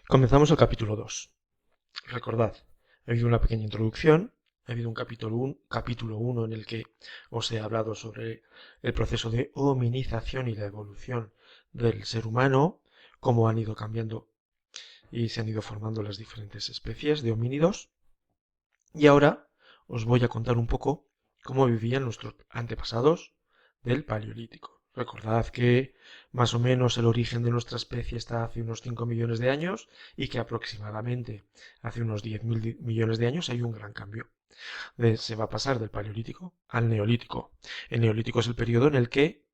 Comenzamos el capítulo 2. Recordad, ha habido una pequeña introducción, ha habido un capítulo 1 en el que os he hablado sobre el proceso de hominización y la evolución del ser humano, cómo han ido cambiando y se han ido formando las diferentes especies de homínidos. Y ahora os voy a contar un poco cómo vivían nuestros antepasados del Paleolítico. Recordad que más o menos el origen de nuestra especie está hace unos 5 millones de años y que aproximadamente hace unos 10.000 millones de años hay un gran cambio. Se va a pasar del Paleolítico al Neolítico. El Neolítico es el periodo en el que,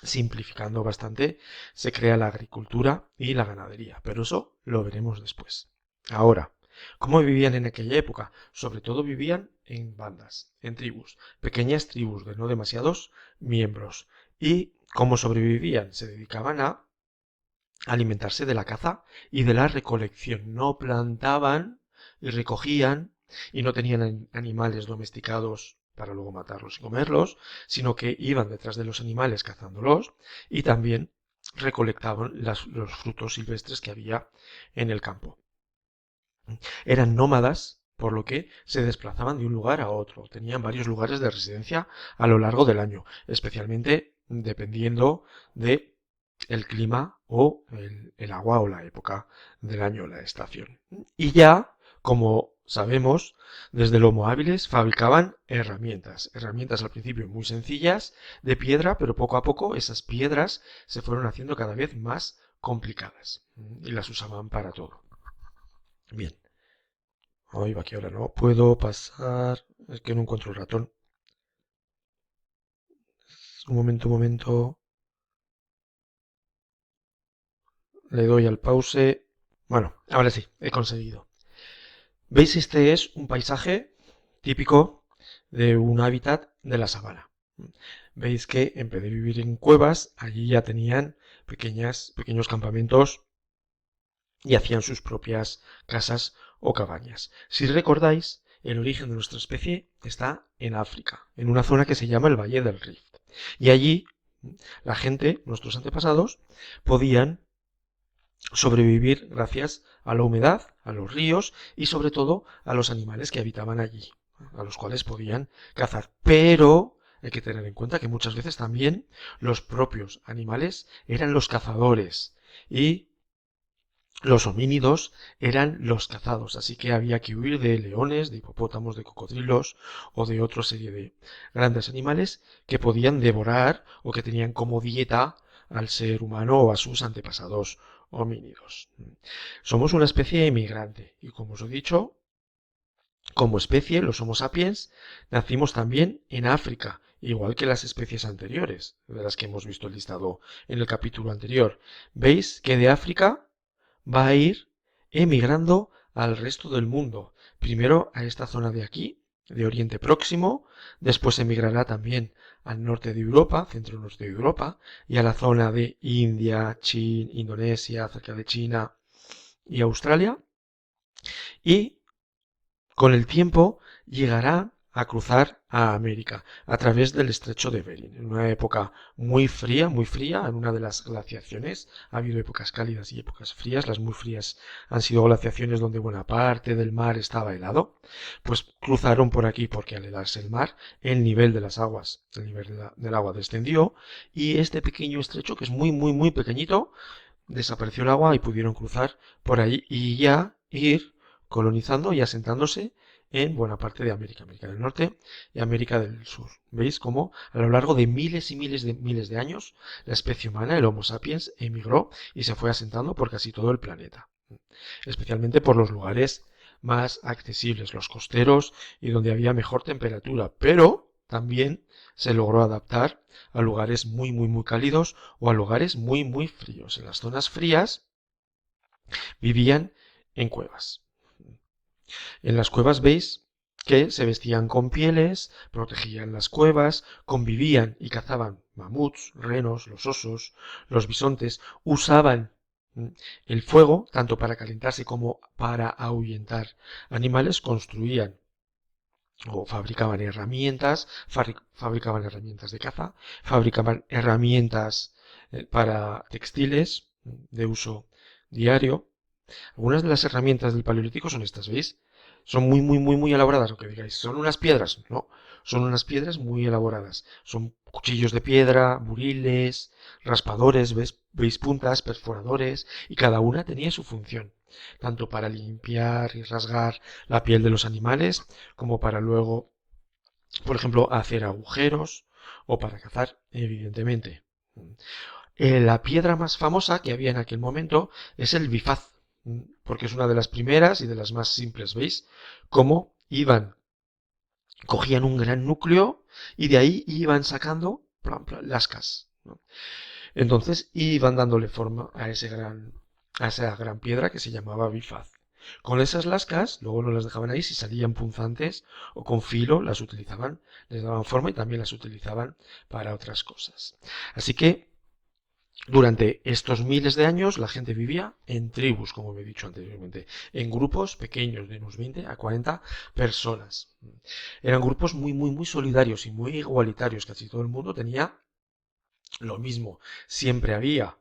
simplificando bastante, se crea la agricultura y la ganadería, pero eso lo veremos después. Ahora, ¿cómo vivían en aquella época? Sobre todo vivían en bandas, en tribus, pequeñas tribus de no demasiados miembros. ¿Y cómo sobrevivían? Se dedicaban a alimentarse de la caza y de la recolección. No plantaban y recogían y no tenían animales domesticados para luego matarlos y comerlos, sino que iban detrás de los animales cazándolos y también recolectaban los frutos silvestres que había en el campo. Eran nómadas, por lo que se desplazaban de un lugar a otro. Tenían varios lugares de residencia a lo largo del año, especialmente dependiendo de el clima o el agua o la época del año, la estación. Y ya, como sabemos, desde el Homo habilis fabricaban herramientas. Herramientas al principio muy sencillas, de piedra, pero poco a poco esas piedras se fueron haciendo cada vez más complicadas y las usaban para todo. Bien. Ay, va que ahora no puedo pasar. Es que no encuentro el ratón. Un momento, un momento. Le doy al pause. Bueno, ahora sí, he conseguido. ¿Veis? Este es un paisaje típico de un hábitat de la sabana. Veis que en vez de vivir en cuevas, allí ya tenían pequeños campamentos y hacían sus propias casas o cabañas. Si recordáis, el origen de nuestra especie está en África, en una zona que se llama el Valle del Rift. Y allí la gente, nuestros antepasados, podían sobrevivir gracias a la humedad, a los ríos y sobre todo a los animales que habitaban allí, a los cuales podían cazar. Pero hay que tener en cuenta que muchas veces también los propios animales eran los cazadores y los homínidos eran los cazados, así que había que huir de leones, de hipopótamos, de cocodrilos o de otra serie de grandes animales que podían devorar o que tenían como dieta al ser humano o a sus antepasados homínidos. Somos una especie emigrante y, como os he dicho, como especie, los Homo sapiens, nacimos también en África, igual que las especies anteriores, de las que hemos visto el listado en el capítulo anterior. ¿Veis que de África va a ir emigrando al resto del mundo? Primero a esta zona de aquí, de Oriente Próximo, después emigrará también al norte de Europa, centro-norte de Europa, y a la zona de India, China, Indonesia, cerca de China y Australia. Y con el tiempo llegará a cruzar a América a través del estrecho de Bering. En una época muy fría, en una de las glaciaciones. Ha habido épocas cálidas y épocas frías. Las muy frías han sido glaciaciones donde buena parte del mar estaba helado. Pues cruzaron por aquí porque al helarse el mar, el nivel de las aguas, el nivel del agua descendió y este pequeño estrecho, que es muy pequeñito, desapareció el agua y pudieron cruzar por ahí y ya ir colonizando y asentándose en buena parte de América, América del Norte y América del Sur. ¿Veis cómo a lo largo de miles y miles de años la especie humana, el Homo sapiens, emigró y se fue asentando por casi todo el planeta? Especialmente por los lugares más accesibles, los costeros y donde había mejor temperatura, pero también se logró adaptar a lugares muy cálidos o a lugares muy fríos. En las zonas frías vivían en cuevas. En las cuevas veis que se vestían con pieles, protegían las cuevas, convivían y cazaban mamuts, renos, los osos, los bisontes, usaban el fuego tanto para calentarse como para ahuyentar animales, construían o fabricaban herramientas de caza, fabricaban herramientas para textiles de uso diario Algunas de las herramientas del Paleolítico son estas, ¿veis? Son muy elaboradas, aunque digáis, son unas piedras. No, son unas piedras muy elaboradas. Son cuchillos de piedra, buriles, raspadores, ¿veis? Puntas, perforadores, y cada una tenía su función, tanto para limpiar y rasgar la piel de los animales, como para luego, por ejemplo, hacer agujeros o para cazar, evidentemente. La piedra más famosa que había en aquel momento es el bifaz, porque es una de las primeras y de las más simples, ¿veis? Cómo cogían un gran núcleo y de ahí iban sacando lascas, ¿no? Entonces iban dándole forma a esa gran piedra que se llamaba bifaz. Con esas lascas, luego no las dejaban ahí, si salían punzantes o con filo, las utilizaban, les daban forma y también las utilizaban para otras cosas. Así que durante estos miles de años la gente vivía en tribus, como me he dicho anteriormente, en grupos pequeños de unos 20 a 40 personas. Eran grupos muy solidarios y muy igualitarios, casi todo el mundo tenía lo mismo. Siempre había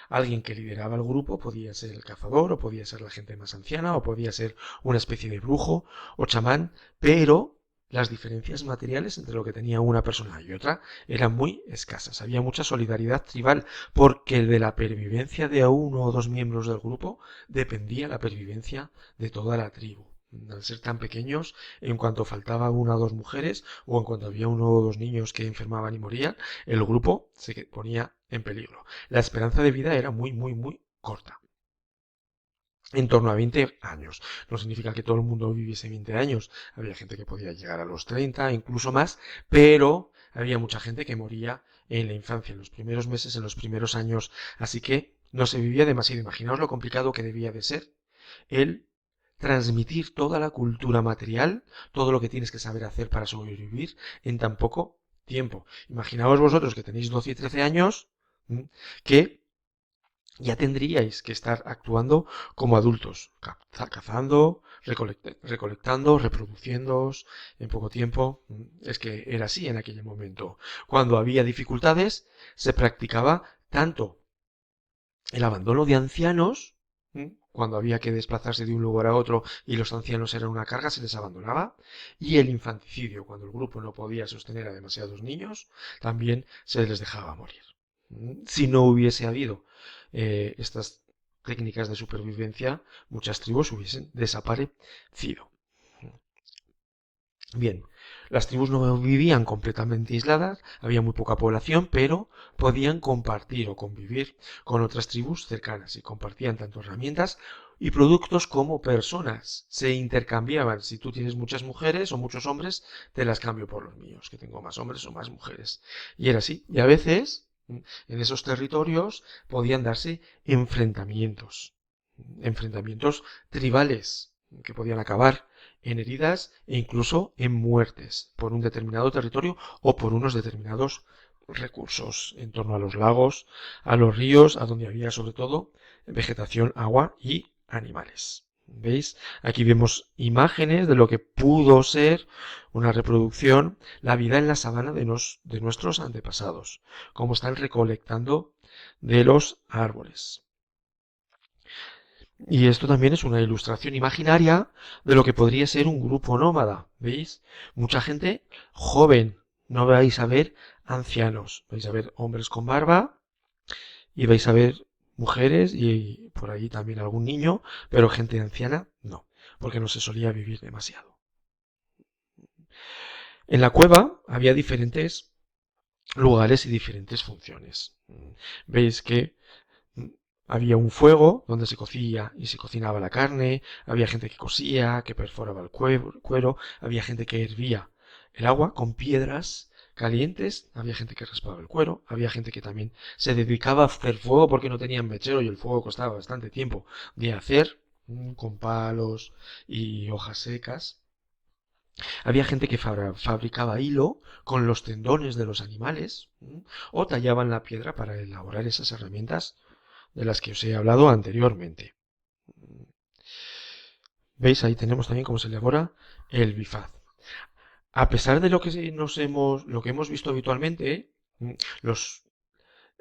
alguien que lideraba el grupo, podía ser el cazador, o podía ser la gente más anciana, o podía ser una especie de brujo o chamán, pero las diferencias materiales entre lo que tenía una persona y otra eran muy escasas. Había mucha solidaridad tribal porque de la pervivencia de uno o dos miembros del grupo dependía la pervivencia de toda la tribu. Al ser tan pequeños, en cuanto faltaba una o dos mujeres o en cuanto había uno o dos niños que enfermaban y morían, el grupo se ponía en peligro. La esperanza de vida era muy corta, en torno a 20 años. No significa que todo el mundo viviese 20 años. Había gente que podía llegar a los 30, incluso más, pero había mucha gente que moría en la infancia, en los primeros meses, en los primeros años. Así que no se vivía demasiado. Imaginaos lo complicado que debía de ser el transmitir toda la cultura material, todo lo que tienes que saber hacer para sobrevivir en tan poco tiempo. Imaginaos vosotros que tenéis 12 y 13 años, que ya tendríais que estar actuando como adultos, cazando, recolectando, reproduciéndoos en poco tiempo. Es que era así en aquel momento. Cuando había dificultades, se practicaba tanto el abandono de ancianos, cuando había que desplazarse de un lugar a otro y los ancianos eran una carga, se les abandonaba, y el infanticidio, cuando el grupo no podía sostener a demasiados niños, también se les dejaba morir. Si no hubiese habido estas técnicas de supervivencia, muchas tribus hubiesen desaparecido. Bien, las tribus no vivían completamente aisladas, había muy poca población, pero podían compartir o convivir con otras tribus cercanas y compartían tanto herramientas y productos como personas. Se intercambiaban. Si tú tienes muchas mujeres o muchos hombres, te las cambio por los míos, que tengo más hombres o más mujeres. Y era así. Y a veces, en esos territorios, podían darse enfrentamientos tribales que podían acabar en heridas e incluso en muertes por un determinado territorio o por unos determinados recursos en torno a los lagos, a los ríos, a donde había sobre todo vegetación, agua y animales. ¿Veis? Aquí vemos imágenes de lo que pudo ser una reproducción, la vida en la sabana de nuestros antepasados, cómo están recolectando de los árboles. Y esto también es una ilustración imaginaria de lo que podría ser un grupo nómada. ¿Veis? Mucha gente joven. No vais a ver ancianos. Vais a ver hombres con barba y vais a ver mujeres y por ahí también algún niño, pero gente anciana no, porque no se solía vivir demasiado. En la cueva había diferentes lugares y diferentes funciones. Veis que había un fuego donde se cocía y se cocinaba la carne, había gente que cosía, que perforaba el cuero, había gente que hervía el agua con piedras calientes, había gente que raspaba el cuero, había gente que también se dedicaba a hacer fuego porque no tenían mechero y el fuego costaba bastante tiempo de hacer, con palos y hojas secas. Había gente que fabricaba hilo con los tendones de los animales, o tallaban la piedra para elaborar esas herramientas de las que os he hablado anteriormente. ¿Veis? Ahí tenemos también cómo se elabora el bifaz. A pesar de lo que hemos visto habitualmente,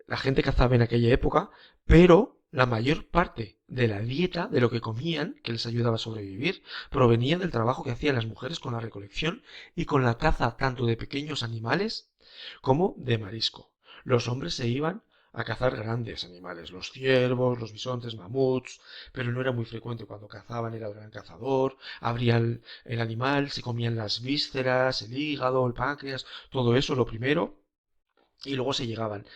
la gente cazaba en aquella época, pero la mayor parte de la dieta, de lo que comían, que les ayudaba a sobrevivir, provenía del trabajo que hacían las mujeres con la recolección y con la caza tanto de pequeños animales como de marisco. Los hombres se iban a cazar grandes animales, los ciervos, los bisontes, mamuts, pero no era muy frecuente. Cuando cazaban era el gran cazador, abrían el animal, se comían las vísceras, el hígado, el páncreas, todo eso lo primero, y luego se llevaban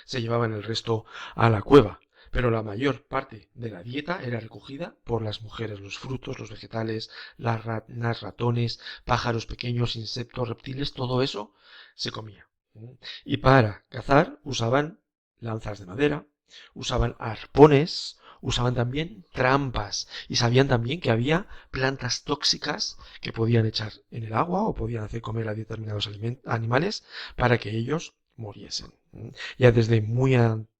el resto a la cueva. Pero la mayor parte de la dieta era recogida por las mujeres, los frutos, los vegetales, las ranas, ratones, pájaros pequeños, insectos, reptiles, todo eso se comía. Y para cazar usaban lanzas de madera, usaban arpones, usaban también trampas y sabían también que había plantas tóxicas que podían echar en el agua o podían hacer comer a determinados animales para que ellos muriesen. Ya desde muy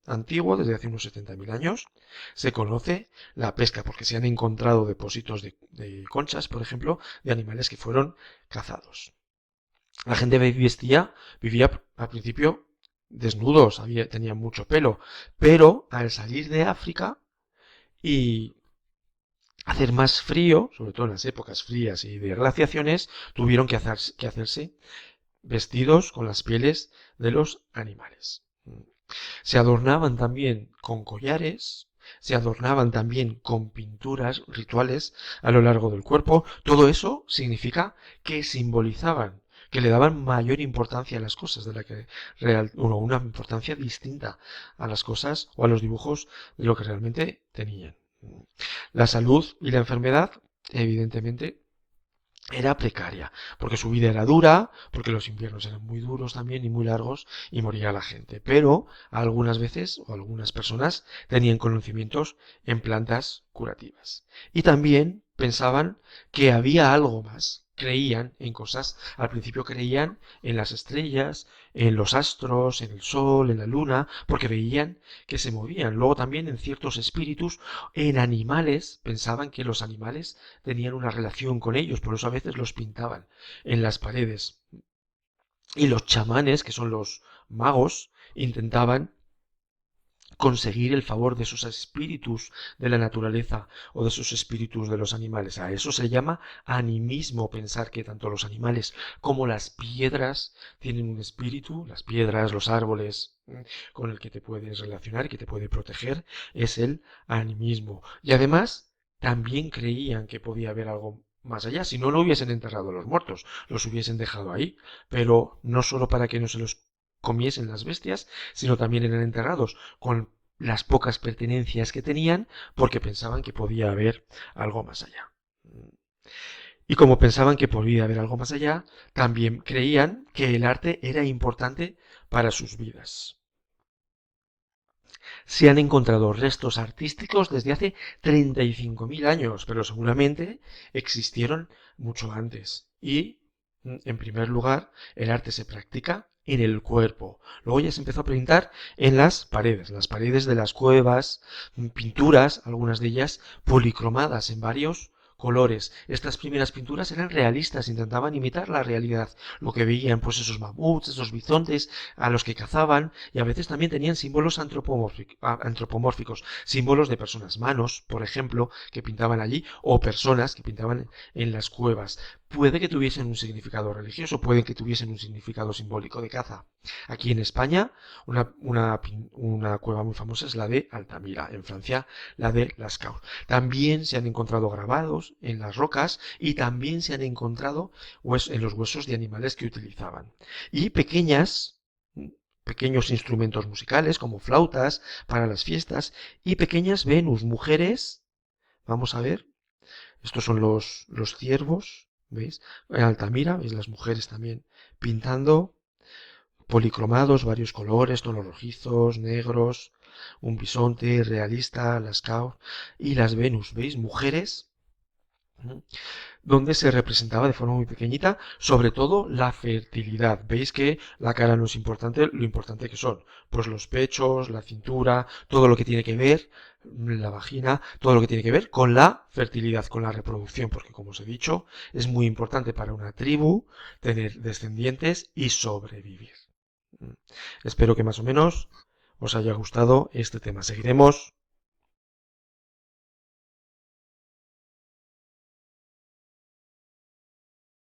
antiguo, desde hace unos 70.000 años, se conoce la pesca porque se han encontrado depósitos de conchas, por ejemplo, de animales que fueron cazados. La gente vivía al principio desnudos, tenían mucho pelo, pero al salir de África y hacer más frío, sobre todo en las épocas frías y de glaciaciones, tuvieron que hacerse vestidos con las pieles de los animales. Se adornaban también con collares, se adornaban también con pinturas rituales a lo largo del cuerpo. Todo eso significa que simbolizaban, que le daban mayor importancia a las cosas, de la que una importancia distinta a las cosas o a los dibujos de lo que realmente tenían. La salud y la enfermedad, evidentemente, era precaria, porque su vida era dura, porque los inviernos eran muy duros también y muy largos y moría la gente. Pero algunas veces o algunas personas tenían conocimientos en plantas curativas. Y también pensaban que había algo más. Creían en cosas. Al principio creían en las estrellas, en los astros, en el sol, en la luna, porque veían que se movían. Luego también en ciertos espíritus, en animales. Pensaban que los animales tenían una relación con ellos, por eso a veces los pintaban en las paredes. Y los chamanes, que son los magos, intentaban conseguir el favor de esos espíritus de la naturaleza o de esos espíritus de los animales. A eso se llama animismo, pensar que tanto los animales como las piedras tienen un espíritu, las piedras, los árboles con el que te puedes relacionar, que te puede proteger, es el animismo. Y además también creían que podía haber algo más allá, si no, no hubiesen enterrado a los muertos, los hubiesen dejado ahí, pero no solo para que no se los comiesen las bestias, sino también eran enterrados con las pocas pertenencias que tenían, porque pensaban que podía haber algo más allá. Y como pensaban que podía haber algo más allá, también creían que el arte era importante para sus vidas. Se han encontrado restos artísticos desde hace 35.000 años, pero seguramente existieron mucho antes. Y, en primer lugar, el arte se practica en el cuerpo. Luego ya se empezó a pintar en las paredes de las cuevas, pinturas, algunas de ellas policromadas en varios colores. Estas primeras pinturas eran realistas, intentaban imitar la realidad, lo que veían pues esos mamuts, esos bisontes a los que cazaban, y a veces también tenían símbolos antropomórficos, símbolos de personas, manos, por ejemplo, que pintaban allí, o personas que pintaban en las cuevas. Puede que tuviesen un significado religioso, puede que tuviesen un significado simbólico de caza. Aquí en España, una cueva muy famosa es la de Altamira, en Francia la de Lascaux. También se han encontrado grabados en las rocas y también se han encontrado en los huesos de animales que utilizaban. Y pequeños instrumentos musicales como flautas para las fiestas y pequeñas Venus, mujeres, vamos a ver, estos son los ciervos, ¿veis? En Altamira, ¿veis? Las mujeres también pintando policromados, varios colores, tonos rojizos, negros, un bisonte realista, Lascaux y las Venus, ¿veis? Mujeres donde se representaba de forma muy pequeñita, sobre todo la fertilidad. Veis que la cara no es importante, lo importante que son, pues los pechos, la cintura, todo lo que tiene que ver, la vagina, todo lo que tiene que ver con la fertilidad, con la reproducción, porque como os he dicho, es muy importante para una tribu tener descendientes y sobrevivir. Espero que más o menos os haya gustado este tema. Seguiremos